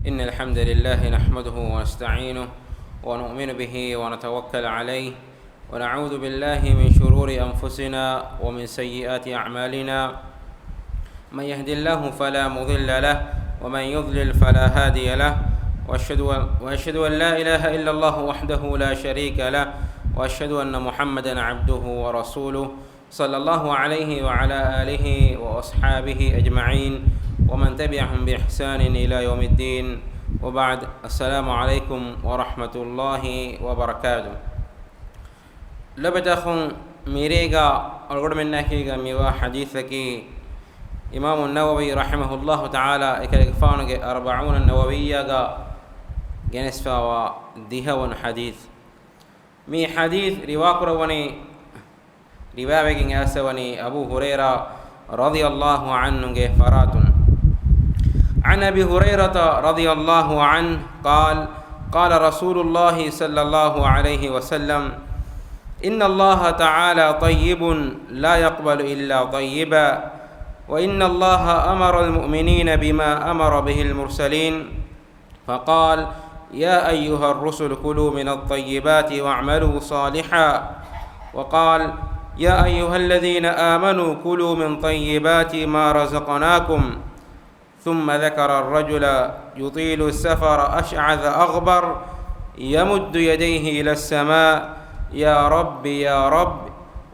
إن الحمد لله نحمده ونستعينه ونؤمن به ونتوكل عليه ونعوذ بالله من شرور أنفسنا ومن سيئات أعمالنا من يهد الله فلا مضل له ومن يضلل فلا هادي له وأشهد أن لا إله إلا الله وحده لا شريك له وأشهد أن محمدا عبده ورسوله صلى الله عليه وعلى آله وأصحابه أجمعين ومن تبعهم بإحسان إلى يوم الدين وبعد. السلام عليكم ورحمة الله وبركاته. لبتخون ميريغا الغرب من ناكيغا ميوا حديثك إمام النووي رحمه الله تعالى إكالكفانك 40 النووية جنسفا وديهون حديث مي حديث رواقروني رواية أسوني أبو هريرة رضي الله عنه فرات عن أبي هريرة رضي الله عنه قال رسول الله صلى الله عليه وسلم إن الله تعالى طيب لا يقبل إلا طيبا وإن الله أمر المؤمنين بما أمر به المرسلين فقال يا أيها الرسل كلوا من الطيبات واعملوا صالحا وقال يا أيها الذين آمنوا كلوا من طيبات ما رزقناكم ثم ذكر الرجل يطيل السفر أشعث أغبر يمد يديه إلى السماء يا رب يا رب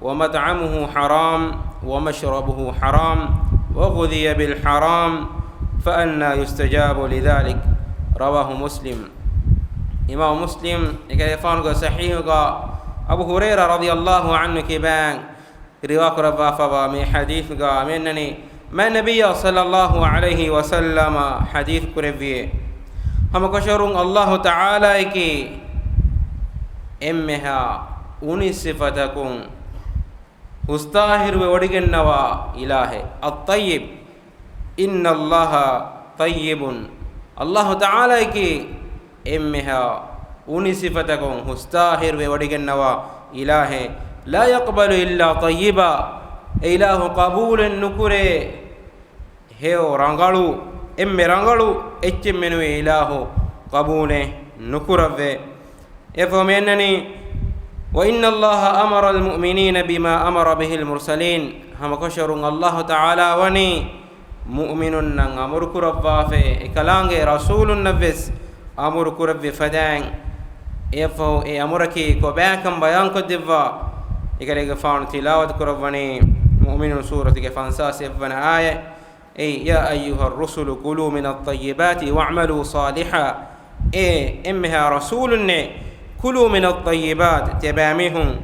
ومطعمه حرام ومشربه حرام وغذي بالحرام فأنى يستجاب لذلك. رواه مسلم. إمام مسلم يكفان صحيح أبو هريرة رضي الله عنه كبان رواق ربا فبا من حديث منني ما النبي صلى الله عليه وسلم حديث كربيه هم كشرون الله تعالى كي إمها أني صفتكم مستاهر وديجنوا إلهي الطيب إن الله طيب الله تعالى كي إمها أني صفتكم مستاهر وديجنوا إلهي لا يقبل إلا طيبا إله قبول نكره هيو رانغالو إم رانغالو إتش منو إله قبول نكره يفهمنني. وإن الله أمر المؤمنين بما أمر به المرسلين هم كشرون الله تعالى وني مؤمن أمر كربا في كلام رسول النبس أمر كرب فدان يفهم أمرك كباكم بيان كدفا يكره فان تلاوة كرباني مؤمن سورة كفانساس يفنا آية أي يا أيها الرسل كلوا من الطيبات واعملوا صالحا إمها رسولنا كلوا من الطيبات تباميهم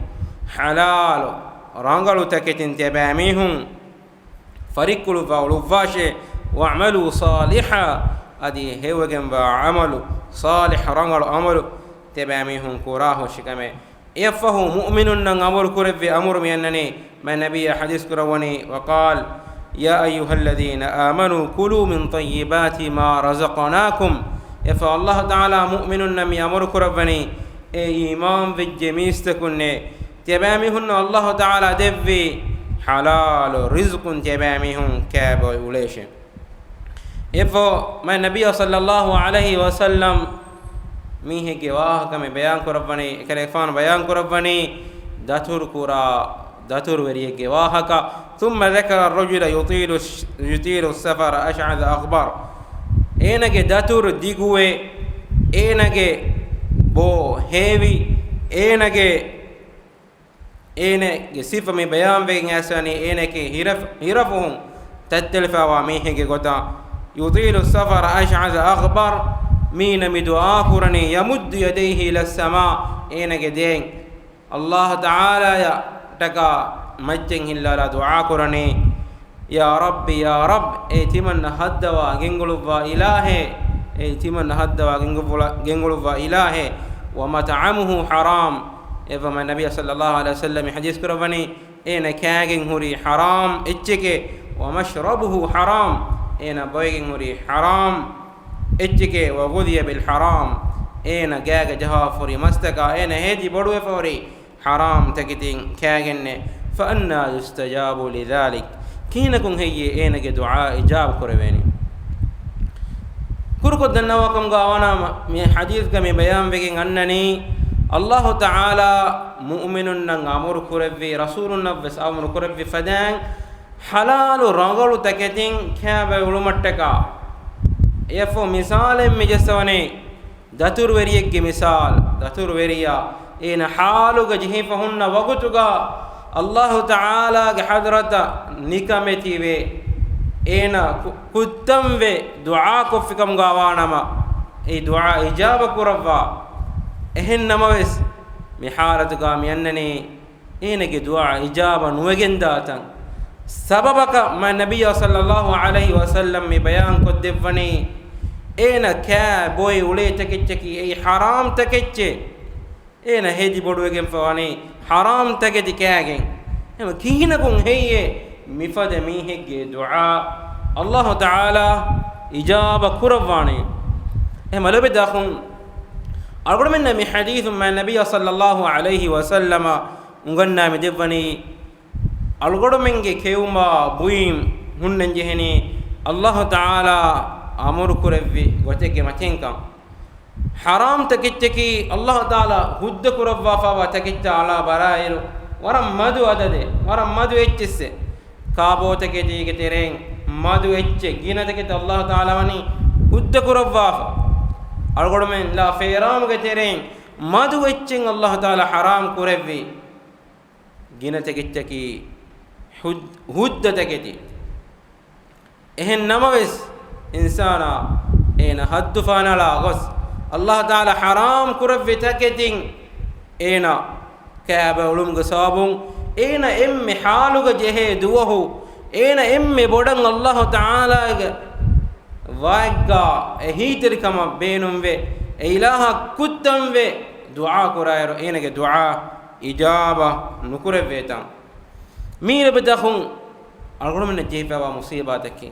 حلال رانغلو تكتن تباميهم فريقلوا فاولوفاشي واعملوا صالحا أدي هو جنب عملوا صالح رانغلو عملوا تباميهم كراه شكمه يفهم مؤمن أن أمر كرب أمر منني ما نبي حديث كرواني وقال يا أيها الذين آمنوا كلوا من طيبات ما رزقناكم يفهم الله تعالى مؤمن أن أمر كربني إيمان في الجميس تكون تباميهن الله تعالى دفي حلال رزق تباميهن كاب وليش يفهم ما النبي صلى الله عليه وسلم ميه جواه كم بيان كربني كريفان بيان كربني داتور كورا داتور وريه جواهك ثم ذكر الرجل يطيل السفر أشعث أغبر إنك داتور ديغوي إنك بو هيفي إنك صفة من بيان بين أساني إنك هرفهم تتلفا وميه جوتا يطيل السفر أشعث أغبر مين مدعاء قرني يمد يديه إلى السماء إنك دين الله تعالى يا تكا مجن إلا دعاء قرني يا رب يا رب ائتمن هدوا جنغلوا إلهي ائتمن هدوا جنغلوا إلهي ومطعمه حرام إفما النبي صلى الله عليه وسلم حديث كربني إن كاجن هري حرام إتشك ومشربه حرام إن بويجن هري حرام إتشك وغذي بالحرام إن جاء جهافري مستكا إن هدي بدو فوري حرام تكتين كاجن فأنا يستجاب لذلك كينكم هي إنك دعاء إجاب كربني kurko dannawakam gawana me hadith ga me bayan wegen annani Allah Ta'ala mu'minun nan amur kurabbi rasulun nabs amur kurabbi fadan halalu rangalu taketin khabe ulumattaka efo misalen mijesawne datur weriyegge misal datur weriya ena halu ga jihifahunna wagutuga Allah Ta'ala ge hadrata nikameti we ena kuttamve du'a kofikam gawanama e du'a ijaba kurabba ehen namawes mi halatuga mi annani enage du'a ijaba nuwegenda tan sababaka ma nabiyya sallallahu alaihi wasallam mi bayan ko devani ena ka boy ule takechki e haram takecche ena heji boduwegen fawani haram taketi kagen em kihina kun heye mifade mihegge du'a Allah Ta'ala ijaba kurawani emalobe dakhun algor menna mi hadithum ma nabiyya sallallahu alaihi wasallam unganna mi devani algor menge keuma buim hunnan jeheni Allah Ta'ala amur kurawwi gotege matenkam haram takechki Allah Ta'ala hudda kurawwa fa takechta ala bara'iru waram madu adade waram madu echisse kaabo taketi ke tereng madu ecche gina taketi Allah Ta'ala wani hudda kurawwa algor men la fairam ke tereng madu echen Allah Ta'ala haram kurawwi gina takechki hudda taketi ehen namaves insana ena haddu fanala gos Allah Ta'ala haram kurawwi taketin ena kaaba ulum ga sabun ena emme haluga jehe duwahu ena emme bodan Allah Ta'ala ga wagga ehitir kama benumve ilaha kuttamve du'a kurayro ena ge du'a ijaba nukurawwe tan mire badakhun algolum ne jeepawa musibataki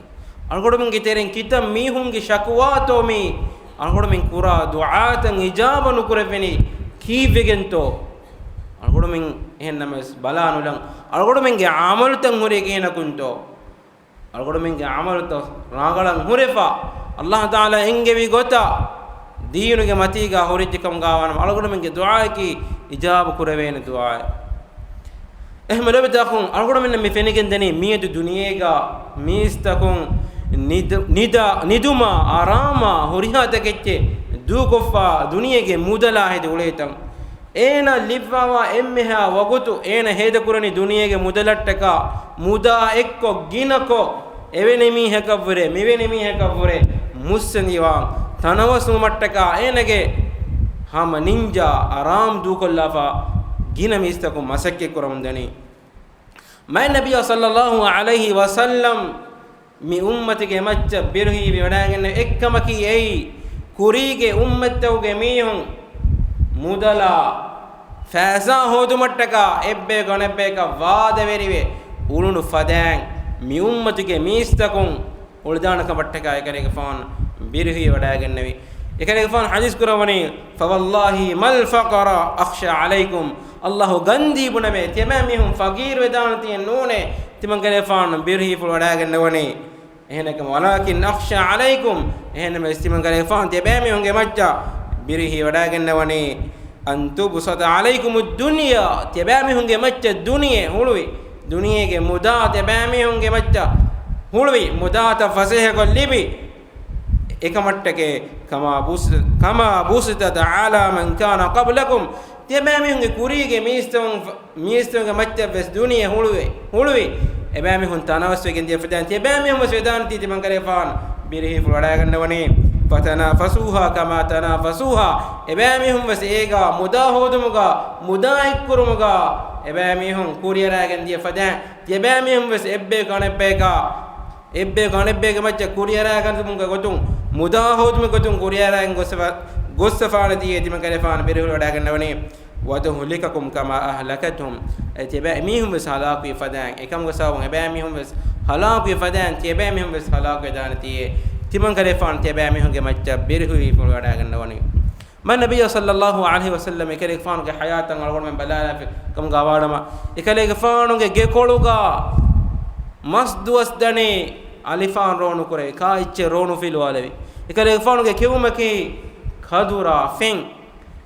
algolum ge teren kitam mihunge shakwato mi algolum kura du'atan ijaba nukurawweni kivegento algolum hennames balanulan algolum ge amal tan hore ge nakunto algolum ge amal to ragalan hurefa Allah Ta'ala engevi gota diinuge matiga horijikam gawanam algolum ge du'a ki ijaba kurawena du'a ehmelo betakhun algolum me fenigen deni miedu duniyega mistakun niduma arama horiha takecche dukofa duniyege mudala hede uletam ena livvawa emmeha wagutu ena hede kurani duniyege mudalattaka muda ekko ginako evenemi hekavure mevenemi hekavure mussaniwa tanawasum mattaka enage hama ninja aram dukollafa gina mistakum masakke kuramdani ma nabiyya sallallahu alaihi wasallam mi ummatige macca birhi bi wadaagenne ekkamaki ei kurige ummattawge mihun mudala faasa hodumattaka ebbe ganebbe ka waada verive ulunu fadan mi ummatige mistakun uldana kamattaka ekarege fon birhi wadaagennevi ekarege fon hadis kurawani fa wallahi mal faqara akhsha alaykum Allah gandi buname temamihum faqir wedanati nune timangale fon birhi ful wadaagennewani ehnakam walakin akhsha alaykum ehnam istimangale fon tebamihunge majja birhi wadagennawani antubsata alaykum ad-dunya tebamihunge majja duniye hulwi duniyege muda tebamihunge majja hulwi mudata fasehe gollibi ekamattake kama busita ta'ala man kana qablakum tebamihunge kurige mistonge majja bes duniye hulwi ebami hun tanawas wegen dia fadan tebami hum sedan ti man kare fan birhi fulada gannawani fatanafasuha kama tanafasuha ebami hum bas ega mudahudumuga mudaikkurumuga ebami hum kuriyara gen dia fadan tebami hum bas ebbe ganebbe macca kuriyara gan tumunga gotun mudahudum gotun kuriyara gen gosfana ti man kare fan birhi fulada gannawani وتهلككم كما أهلكتهم تباميهم بس هلاك يفدان إكم قصاهم تباميهم بس هلاك يفدان تباميهم بس هلاك يدانتي تمن كريفان تباميهم كما تبره يفعلوا داعنا ما النبي صلى الله عليه وسلم كريفان كحياة على من بلالا كم قوارما كريفان كجكولوكا مصدوس دني ألفان رونو كري كايتش رونو في الوالبي ekale fanuge kewumaki kadura fen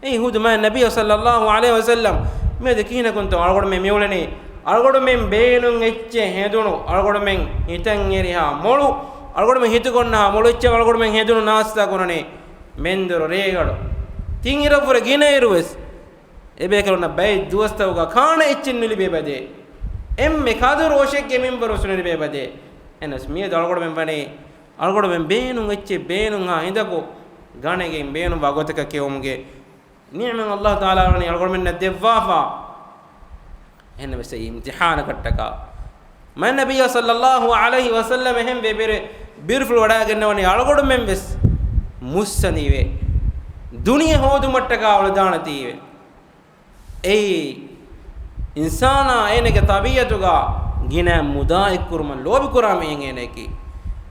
ei hudu ma nabiy sallallahu alaihi wasallam me de kihina kunto algod me meulani algod men beenun ecche hedunu algod men hitan eriha molu algod men hitukonna molu ecche algod men hedunu nasta konane mendoro regado tin irafure gine irwes ebe kalona bay duwastawga khana ecchen nuli bebade emme kaduru osheke member sunuli bebade enas me algod men bane algod men beenun ecche beenun ha hindako ganege beenun bagotaka kewumge ni'man Allah taala ni algod men devwafa enne bese imtihana kattaka man nabiy sallallahu alaihi wasallam hem bebere beautiful wada gennawani algod men bes mussanive duniya hodu mattaka awladanatiwe ei insana enege tabiyatuga gina mudaik kurman lobi kurame eneki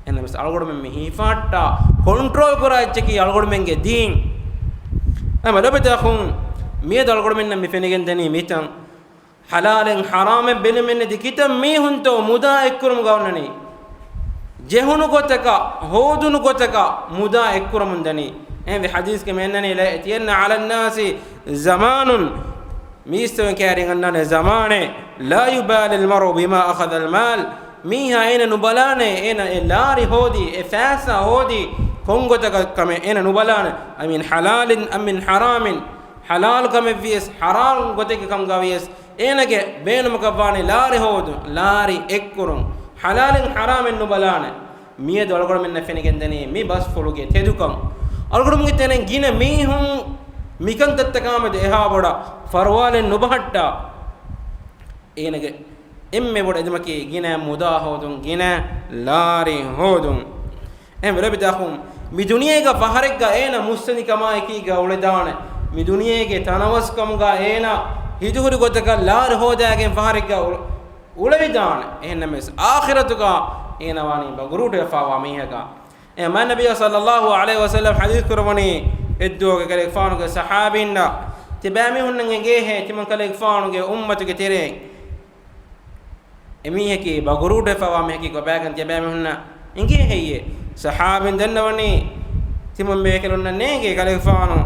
enne bes algod men hifatta control kuracheki algod menge deen ama labata khum miyad algod men mi fenigen dani mitan halalen haramen benimen dikitam mi hunto mudaik kurum gawnani jehunu gotaka hodunu gotaka mudaik kurum dani en hadis ke menani la atiyanna ala an-nasi zamanun mistawen karing annane zamane la yubal al-maru bima akhadha al-mal miha ena nubalane ena elari hodi e fasa hodi kongotaka kame ena nubalane amin halalin am min haramin halal kame vies haram goteke kam gavies enage beenum kavani lari hodu lari ekkurun halalin haramin nubalane miye dolgor men nafenigen dani mi bas fuluge tedukam algodum gitenen gina mihum mikan tattakama de eha boda farwalen nubahatta enage emme boda edmaki gina muda hodun gina lari hodun em rebitakhum mi duniyega faharega ena musani kama ekiga uledane mi duniyege tanawaskam ga ena hiduhuri gotaka laar hodagen faharega ulevidane ehnames akhiratuga enawani bagurude fawa mihaga e man nabiy sallallahu alaihi wasallam hadith kurwani eddoge kale faanuge sahabinna tibami hunnge gehe timan kale faanuge ummatuge tere emiheki bagurude fawa miheki go bagan tibami hunna inge heye sahabin dannawani timan be kelonna nege kale faanu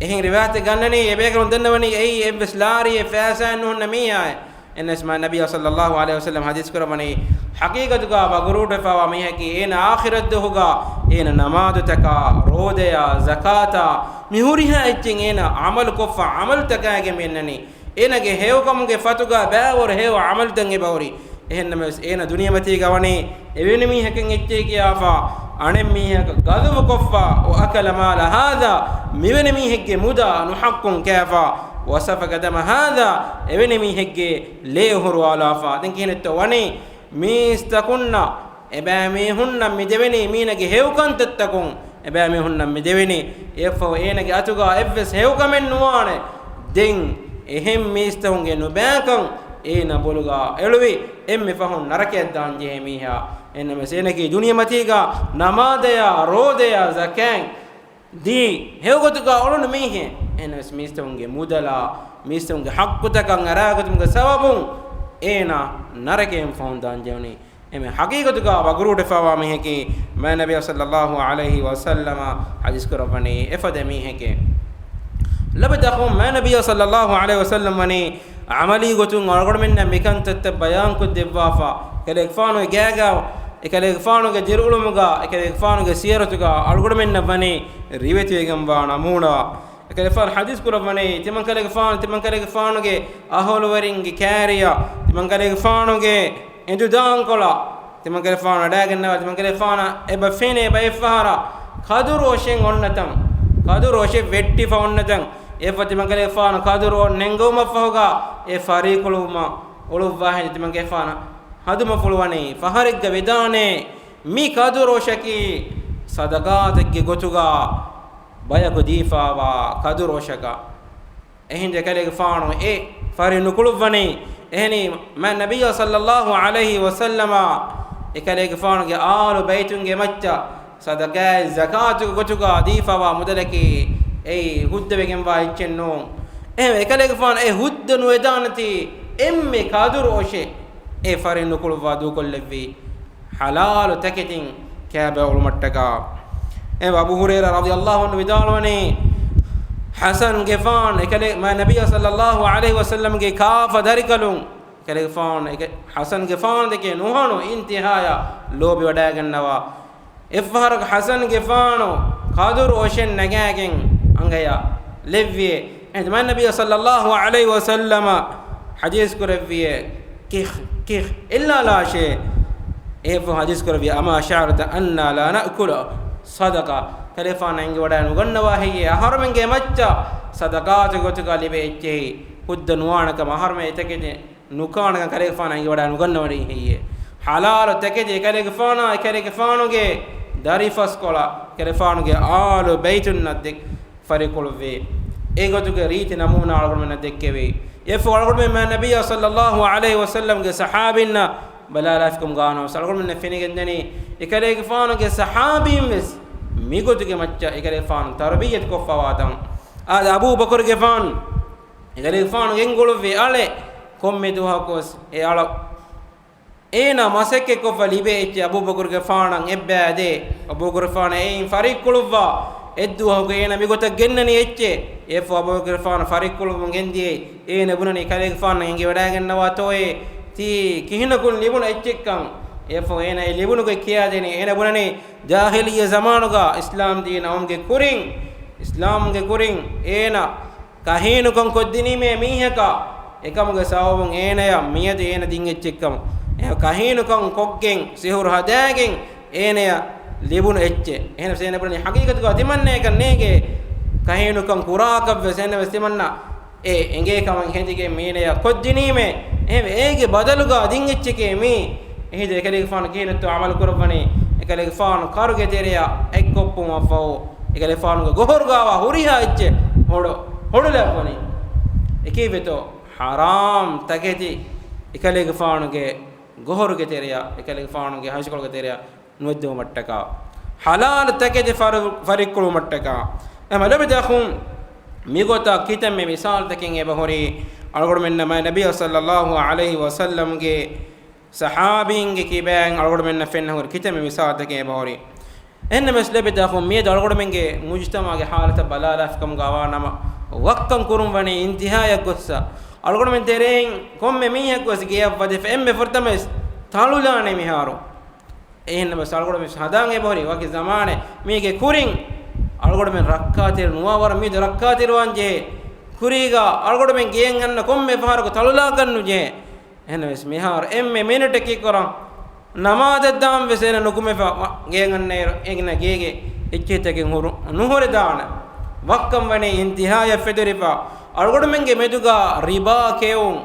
ehin riwayat gannani ebe kelon dannawani ei ebeslari e fasan hunna miya en isma nabiy sallallahu alaihi wasallam hadith kurwani haqiqatuga bagurude fawa miheki ena akhirat hoga ena namaz taka rodeya zakata mihuriha etchen ena amal kofa amal takage mennani enage hewkamuge fatuga baawor hew amal dange bawri ehennames ena duniya mati gawani eveni miheken etche kiyafa anem miheka gadum kofa o akala mala hada miveni miheke muda nuhaqqun kafa wasafaka dama hada eveni miheke lehuru alafa den kinetto wani mistakunna ebami hunna mi deveni minage hewkan tattakun ebami hunna mi deveni efo enage atuga evs hewkamen nuwane den ehem mistahunge no bakan ena boluga elwi emme fahun narake danje miha enne meseneki duniya matiga namadaya rodeya zakan di hewgotuga olun mihe enne mistahunge mudala mistahunge haqqutakan aragotumge sababun ena narakem foundan jewni eme haqiqatuga bagrude fawa miheki ma nabiy sallallahu alaihi wasallam hadis korabani efade miheke labadakhum ma nabiy sallallahu alaihi wasallam mani amali gotun algod menna mikan tatta bayan ko devwafa kale fano gaga ekale fano ge jirulumuga ekale fano ge siyaratuga algod menna bani riweti egam ba namuna ekale fan hadis korabani timan kale fano ge ahol waringe kariya timan kale fano ge endu dankola timan kale fano dagenna timan kale fano eba fene ba efara kaduru oshen onnatam kaduru oshe vetti fa onnatam efa timan kale fano kaduru nengoma fahoga e fariquluma uluwa hen timan kale fano haduma fulwani faharigga vedane mi kaduru oshaki sadaqategge gotuga baya godifawa kaduru oshaka ehinde kale fano e fari nukuluvani ehni man nabiy sallallahu alaihi wasallama ekale fano ge alu baytunge macca sadaqa zakatu gotuga difawa mudalaki ei huddevegen wa ichenno ekale fano e huddanu edanati emme kaduru oshe e fari nukuluwa du kollevi halal taketin kaaba ulmattaka أبو هريرة رضي الله عنه بدالوني حسن جفان إكله ما النبي صلى الله عليه وسلم جي كاف داركلون إكله جفان حسن جفان دكه نوهانو انتهايا لو بيوداعن نوا إفهرك حسن جفانو قادر وشن نجاعن أنجيا لفيه ما النبي صلى الله عليه وسلم حديث كرفيه كيخ إلا لا شيء إيه حديث كرفيه أما شعرت أن لا نأكل صدقة كلفان عند ودان وغنوا هي أهرمن جمتة صدقات قطع لبيته خد نوانك مهرم يتكده نكان كلفان عند ودان وغنوا هي حلال تكده كلفانو جه داري فسكولا كلفانو جه آل بيت الندك فريقول في إيقظك ريت نمونا على من الدك في يفعل من ما النبي صلى الله عليه وسلم جه صحابنا بلا لافكم قانو سألقول من فيني جندني كلفانو جه صحابي مس ميغوتو مچا إكالي فان تربية كفواتم هذا أبو بكر كفان إكالي فان ينقلوا في عليه كم مدوها كوس على إينا مسك كفا لبيت أبو بكر كفان إبادة أبو بكر فان إين فريق كلوا إدوها كينا ميغوتا جنني إتشي يفو أبو بكر فان فريق كلوا جندي إين بنوني إكالي فان ينجي وداعن نواتوي تي كهنا كل لبون إتشي كم يفو هنا لبونو كيا ديني هنا بناني جاهلية زمانوغا إسلام دين أمك كورين إسلام के كورين هنا كهينو كم كدني में मीह का एकम के सावों هنا या मीह दे هنا दिन चिक्कम كهينو كم कोक्कें सिहुर हदेंगे هنا या لبونو إච්චे هنا सेने बने हकीकत को अतिमन्ने करने के कहेनु कम कुरा कब सेने वस्तिमन्ना एंगे कम हेंदी के मीने या कदनी में एगे बदलुगा दिन إච්චे के मी إيه ده كله فان كين تو عمل كرباني كله فان كارو كتيريا إكوبو ما فاو كله فان غهور غاوا هوريها إتش هودو لفاني إكيد بتو حرام تكتي كله فان غهور كتيريا كله فان هاش كله كتيريا نودو متكا حلال تكتي فريق كلو متكا أما لو بدأخون ميغوتا كتم مثال تكين يبهوري أقول من ما النبي صلى الله عليه وسلم صحابين كيبان أقول من فين هو الكتاب مثال تكين بهوري إن مسألة بتأخذ مية أقول من مجتمع حالة بلالة فكم قوانا ما وقم كرم بني انتهاء قصة أقول من ترين كم مية قصة كيا فدي فإم بفرتمس ثالو لا نميهارو إن مسألة أقول من هذا بهوري وقت زمانه مية كورين أقول من ركعتير نوار مية ركعتير وانجه كوريغا أقول من جيعان كم بفارق ثالو لا كنو جه هنا بس مهار مينوت كي كوران نماذ الدام بسنا نقوم فا جيعان نير إغنا جيعه إච්චේ තකින් නුහොර දාන වක්කම් වනේ ඉන්තිහාය ෆෙදරිෆා අරගොඩ මෙන්ගේ මෙදුගා රිබා කෙවුම්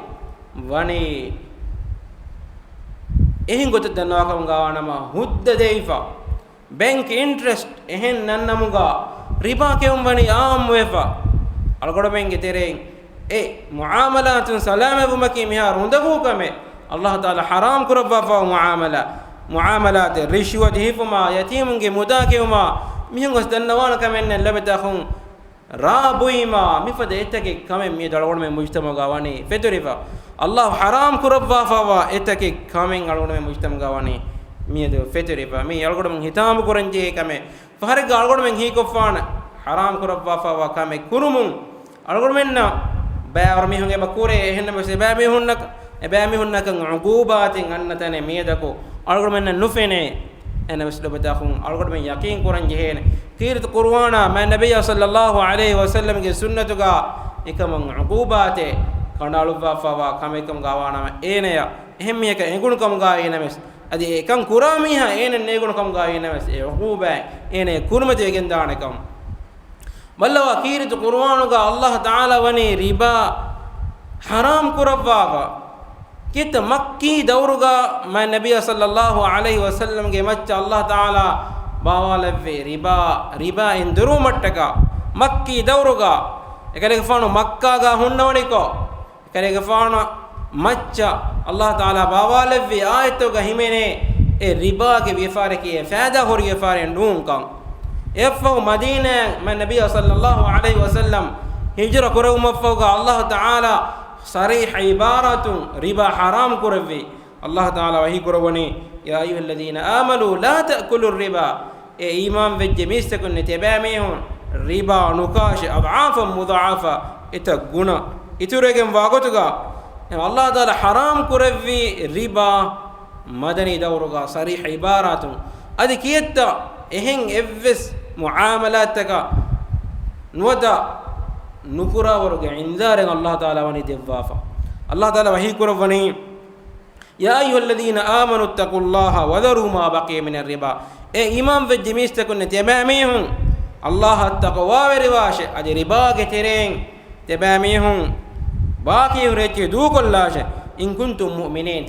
වනේ එහෙන් ගොත දන්නවාකම් ගානම හුද්ද දෙයිෆා බැංක් ඉන්ට්‍රස්ට් එහෙන් නන්නමුගා රිබා කෙවුම් වනේ ආම් වෙෆා අරගොඩ මෙන්ගේ තෙරෙන් මුආමලාතුන් සලාම බුමකි මිහා රුඳගුකමේ අල්ලාහ් තාලා හරාම් කරවවා මුආමලාත රිෂුවත් හිෆුමා යතීමුන්ගේ මුදාකෙවුමා මිහුන් ගොස් දන්නවාන කමෙන්න ලැබෙතහුන් رابويما مفد اتكي كامن مي دلون من مجتمع غواني فتريفا الله حرام كربا فوا اتكي كامن غلون من مجتمع غواني مي دو فتريفا مي يلغون من هتام كورنجي كامه فهر غلون من هي كفان حرام كربا فوا كامه كرمون الغون من باور مي هنگه بكوره هن بس با مي هنك با مي هنك عقوبات ان تنه مي دكو الغون من نفنه أنا مسلم بتاخون أرغب من يقين قرآن جهين كيرت قرآنا ما النبي صلى الله عليه وسلم في سنة جا إكمن عقوباته كنا لفا فوا كم إكم غوانا إينيا هم يك إنكون كم غاينا مس أدي كم كراميها إين نيكون كم غاينا مس عقوبة إين كرمة جين دانكم بلوا كيرت قرآن جا الله تعالى وني ربا حرام كربا كيت مكي دورغا ما النبي صلى الله عليه وسلم के मच्चा अल्लाह ताला बावालवे रिबा इंदरू मट्टका मक्की दौरुगा एकरे गफानो मक्का गा हुन्नवनिको एकरे गफानो मच्चा अल्लाह ताला बावालवे आयतो गा हिमेने ए रिबा के व्यापार के फायदा हो रही व्यापार ndum kan efo madina ma nabiy sallallahu alaihi wasallam hijra kuru mafga Allah taala صريح عبارة ربا حرام كربي الله تعالى وهي كربني يا أيها الذين آمنوا لا تأكلوا الربا إيمان وجميس تكون تباميهم ربا نكاش أضعافا مضاعفة إتقنا إتورجم واقتها الله تعالى حرام كرفي ربا مدني دورغا صريح عبارات أدي كيتا إهن إفس معاملاتك نودا نكرا ورغا عندار الله تعالى وني دفافا الله تعالى وحي كرفني يا أيها الذين آمنوا اتقوا الله وذروا ما بقي من الربا إمام في الجميس تكون تباميهم الله التقوى ورواش أدي ربا كترين تباميهم باقي ورجي دوك الله إن كنتم مؤمنين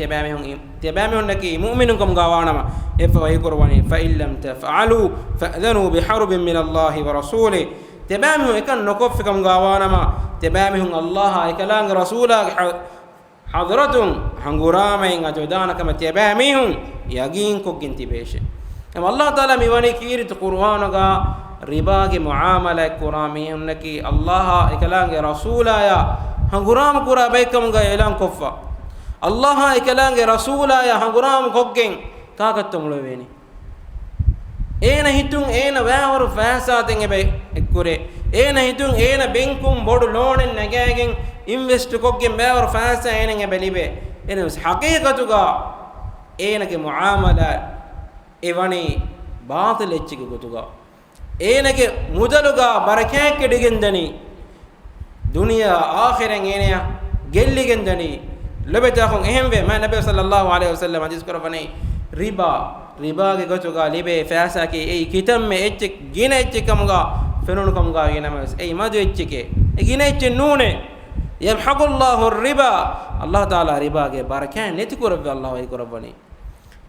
تباميهم نكي مؤمنكم غوانما إفوهي كرفني فإن لم تفعلوا فأذنوا بحرب من الله ورسوله تباميهم إكن نكفكم غوانما تباميهم الله إكلان رسوله حضرتهم هنغرامين أجودانا كما تباميهم يقين كوكين تبيشه أما الله تعالى ميواني كيرت قرآنك رباك معاملة كراميهم نكي الله إكلان رسولا يا هنغرام كرا بيكم غيلان كفا الله إكلان رسولا يا هنغرام كوكين كاكتم لويني أين هيتون أين ويهور فاساتين بكوري أين هيتون أين بينكم بودو لون نجاين إنفست كوكين بيهور فاسا أين بليبه أين بس حقيقتك أين كمعاملة إيواني باطل إتشيك كتوغا أين كمدلوغا بركان كديجندني دنيا آخرة أين جلّيجندني لبتاخون أهم في ما النبي صلى الله عليه وسلم حديث كرفني ربا كتوغا لبه فاسا كي أي كتم إتشيك جينا إتشيك كمغا فنون كمغا جينا مس أي ما دو إتشيك جينا إتشيك نونه يمحق الله الربا الله تعالى ربا كي بركان نتكور في الله ويكرفني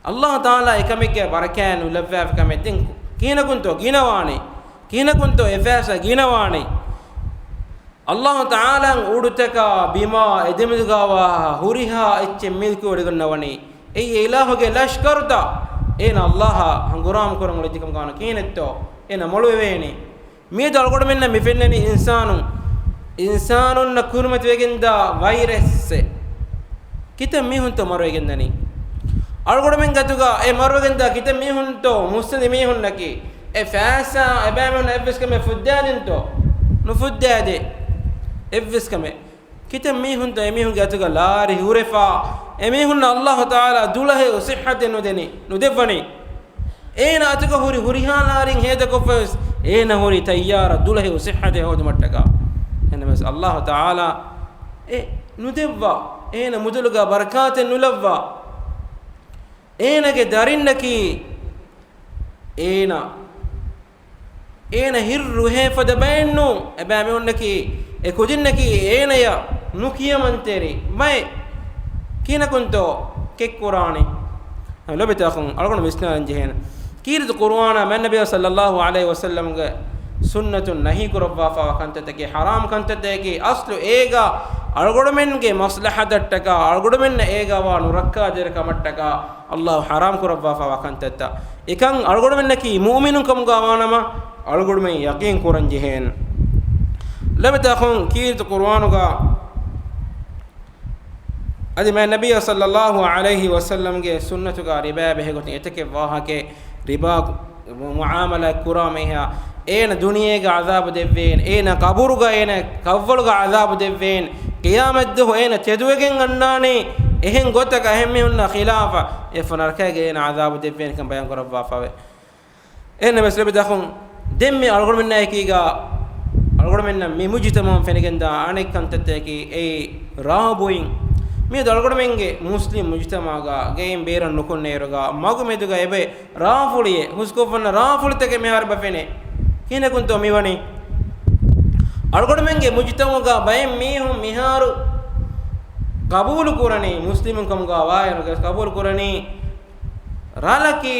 الله تعالى إكمك بركان ولفاف كمتين كينا كنتو إفاسا كينا واني الله تعالى أودتك بما إدمدغوا هوريها إتشميلك ودغنواني أي إله كي لشكرتا إن الله هنغرام كرم ولدكم كان كينتو إن مولويني ميد القول منا مفنني إنسان نكرمت وجندا فيروس كتم ميهن تمر وجندني algorithmen gatuga e marwagenda kitem mihunto muslim mihunnaki e fasa e bamon evs kame fuddadinto no fuddade evs kame kitem mihunto e mihun gatuga lari hurefa e mihunna allah taala dulahe sihhate no deni no devani ena atuga hurihan larin heda kofes ena huri tayyara dulahe sihhate hod mattaka enamas allah taala e no devva ena muduluga barakaten nulavva ಏನಗೆ ದರಿನ್ನಕಿ ಏನ ಹಿರ್ರು ಹೇಫದ ಬಯನ್ನು ಎಬಾಮೆ ಉನ್ನಕಿ ಎ ಕುಜಿನ್ನಕಿ ಏನಯ ನುಕಿಯಮಂತೇರಿ ಮೈ ಕೀನ ಕುಂತೋ ಕೆಕ್ಕುರಾಣಿ ಲೊಬೆತಾಖಂ ಅಳಗೊಂಡು ವಿಸ್ನಾನ್ ಜೆಹನ ಕೀರಿದ ಕುರ್ಆನ ಮನ್ ನಬಿ ಸಲ್ಲಲ್ಲಾಹು ಅಲೈಹಿ ವಸಲ್ಲಂ ಗೆ ಸುನ್ನತು ನಹಿ ಕುರವಾಫಾ ಕಂತತಕೆ ಹರಾಮ್ ಕಂತತಕೆ ಅಸ್ಲು ಏಗ ಅಳಗೊಡಮೆನ್ಗೆ ಮಸ್ಲಹದಟ್ಟಕ ಅಳಗೊಡಮೆನ್ನ ಏಗವಾ ನುರಕ್ಕಾ ಜರಕ ಮಟ್ಟಕ ಅಲ್ಲಾಹ್ ಹರಾಮ್ ಕುರವಾಫಾ ಕಂತತ ಇಕಂ ಅಳಗೊಡಮೆನ್ನಕಿ ಮುಮಿನುನ್ ಕಂ ಗವಾನಮ ಅಳಗೊಡಮೆ ಯಕೀನ್ ಕುರಂ ಜೆಹನ ಲಬತಾಖಂ ಕೀರಿದ ಕುರ್ಆನುಗ ಅದಿ ಮನ್ ನಬಿ ಸಲ್ಲಲ್ಲಾಹು ಅಲೈಹಿ ವಸಲ್ಲಂ ಗೆ ಸುನ್ನತುಗ ರಿಬಾ ಬೆಹಗೊತಿ ಎತಕೆ ವಾಹಕೆ ರಿಬಾ ಮುಆಮಲ ಕುರಾಮೆಹ ಏನ ದುನಿಯೆಗೆ ಅಜಾಬ್ ದೆವ್ವೇನ್ ಏನ ಕಬರುಗ ಏನ ಕವ್ವಲುಗ ಅಜಾಬ್ ದೆವ್ವೇನ್ ಕಿಯಾಮದ್ದು ಏನ ತೆದುವೆಗೆನ್ ಅಣ್ಣಾನಿ එහෙන් ගොතක එහෙම උන්න ඛිලාෆ එෆනර්කගේ එන අදාබ දෙවෙන් කම් බයන් කරවා ෆාවේ එන්න මෙස්ලෙ බදඛුන් දෙම්මි අල්ගොඩ මෙන්න එකීගා අල්ගොඩ මෙන්න මේ මුජිතමම් ෆෙනගෙන්දා අනෙක් කන්තතේකි ඒ රාබුයින් මේ දල්ගොඩ මෙන්ගේ මුස්ලිම් මුජිතමාගා ගේම් බේරන් නුකුන්නේරුගා මගු මෙදුගා එබේ රාෆුලියේ හුස්කොෆන්න රාෆුලිතක මෙහර බෆෙනේ කිනකුන්තෝ මිවනි අල්ගොඩ මෙන්ගේ මුජිතමගා බයෙන් මීහුම් මිහාරු قبول قراني مسلمون كم غواير قبول قراني رالكي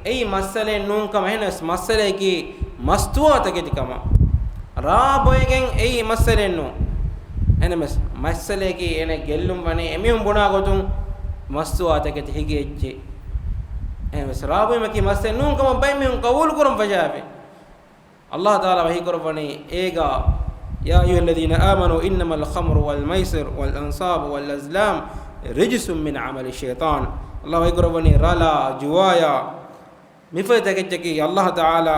اي مساله نون كم هنس مساله كي مستوى تكدي كما رابويگن اي مساله نو انا مساله كي انا گللum بني اميهم بنا گوتون مستوى تكدي هيگيچي انا بس رابوي مكي مساله نون كم باي ميهم قبول قرم فجابه الله تعالى وحي قربني ايغا يا أيها الذين آمنوا إنما الخمر والميسر والأنصاب والأزلام رجس من عمل الشيطان الله يقربني رالا جوايا mifetagechki Allah taala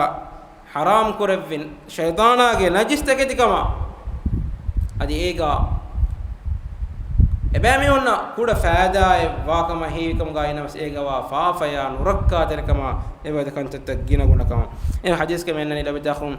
haram kurevin shaytanage najis taketikama adi ega ebami onna kuda faada e wakama hikam gainas ega wa faafaya nurakka telkama ebada kantata gina gunakama e hadis ke menani labdakhum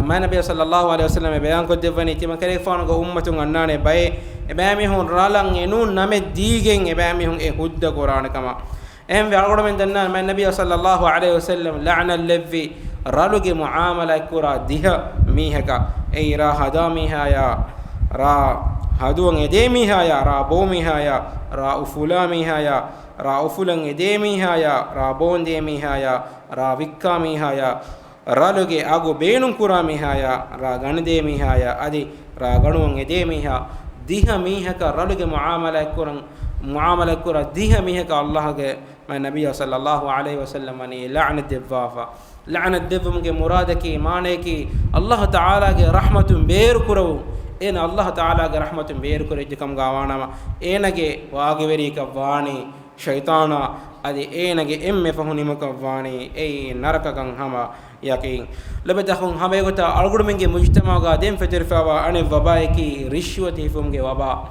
ma nabiy sallallahu alaihi wasallam bayan ko devani tima kare fanu go ummatun annane bay ebami hon ralang enun name digen ebami hon e hudda qur'an kama em ve algodo men danna ma nabiy sallallahu alaihi wasallam la'na alladhi raluge muamala kura diha mihaka e ra hadami haya ra haduang edemi haya ra bomi haya ra ufulami haya ra ufulang edemi haya ra bondemi haya ra vikkami haya raluge agu beenun kurami haya ra ganademi haya adi ra ganuang edemi ha diha mihaka raluge muamala kura diha mihaka Allah ge ma nabiy sallallahu alaihi wasallam ani la'nat devafa la'nat devum ge muradaki maneki Allah taala ge rahmatun beer kurawu ena Allah taala ge rahmatun beer kurejje kam gawanama enage waage veri ka wani shaytana adi enage emme fahunima ka wani ei naraka kan hama yakin labadakhun hama egota algudu menge mujtama ga dem feterfawa ane wabaiki rishwat hifum ge waba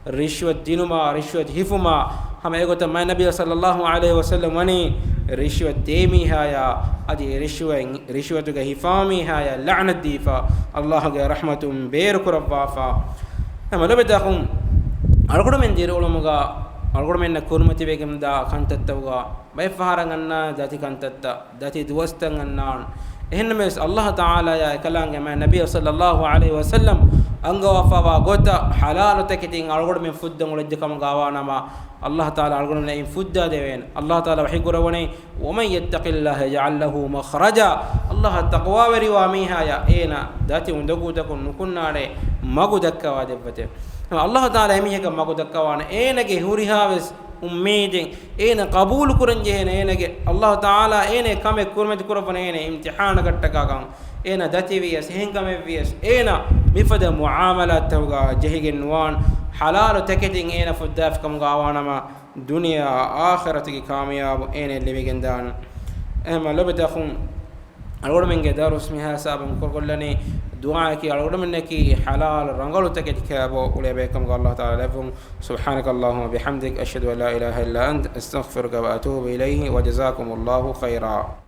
rishwat dinuma rishwat hifuma hama egota ma nabiy sallallahu alaihi wasallam wani rishwat demi haya adi rishwat ga hifami haya la'nat difa Allah ga rahmatum beer kurabbafa hama labadakhun algudu men dir ulumuga algudu men kurmati begem da kantattawga bay faharanganna dati kantatta dati duwastangannan ehnames Allah taala ya kalange ma nabiy sallallahu alaihi wasallam anga wafawa gota halal takitin algudu men fuddan ulajje kam gawanama Allah taala algudu men fudda dewen Allah taala wahi gurawani wa man yattaqillaha yaj'al lahu makhraja Allah taqwa wari wa miha ya ena dati undagu takun nukunnare magu dakkawa debate Allah taala emiheka magu dakkawana enage hurihaves ummidin ena qabul kuranje enage Allah taala ene kame kurmati kurabane ene imtihana gattaka kan ena dati vies henkame vies ena mifada muamalat tawga jehigen wan halal taketing ena fuddaf kam gawana ma dunya akhirati kamyab ene lebigendan ema labadakhum algodo menge darus miha sabam korgollani du'a ki algodo menne ki halal rangalu taket kabo ulebe kam Allah taala lafum subhanakallahumma bihamdik ashhadu an la ilaha illa ant astaghfiruka wa atubu ilayhi wa jazakumullahu khairan.